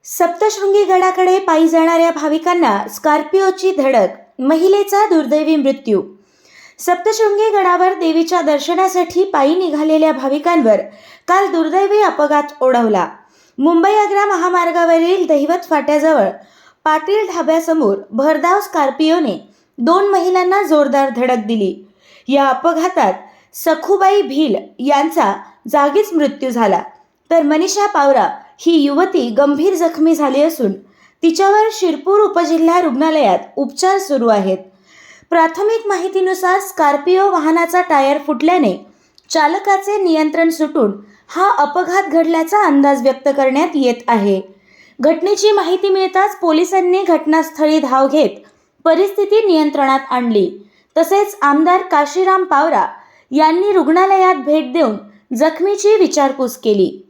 सप्तशृंगी गडाकडे पायी जाणाऱ्या भाविकांना स्कॉर्पिओची धडक, महिलेचा दुर्दैवी मृत्यू. सप्तशृंगी गडावर देवीच्या दर्शनासाठी पायी निघालेल्या भाविकांवर काल दुर्दैवी अपघात ओढवला. मुंबई-आग्रा महामार्गावरील दहिवत फाट्याजवळ पाटील ढाब्यासमोर भरधाव स्कॉर्पिओने 2 महिलांना जोरदार धडक दिली. या अपघातात सखुबाई भील यांचा जागीच मृत्यू झाला, तर मनीषा पावरा ही युवती गंभीर जखमी झाली असून तिच्यावर शिरपूर उपजिल्हा रुग्णालयात उपचार सुरू आहेत. प्राथमिक माहितीनुसार स्कॉर्पिओ वाहनाचा टायर फुटल्याने चालकाचे नियंत्रण सुटून हा अपघात घडल्याचा अंदाज व्यक्त करण्यात येत आहे. घटनेची माहिती मिळताच पोलिसांनी घटनास्थळी धाव घेत परिस्थिती नियंत्रणात आणली. तसेच आमदार काशीराम पावरा यांनी रुग्णालयात भेट देऊन जखमीची विचारपूस केली.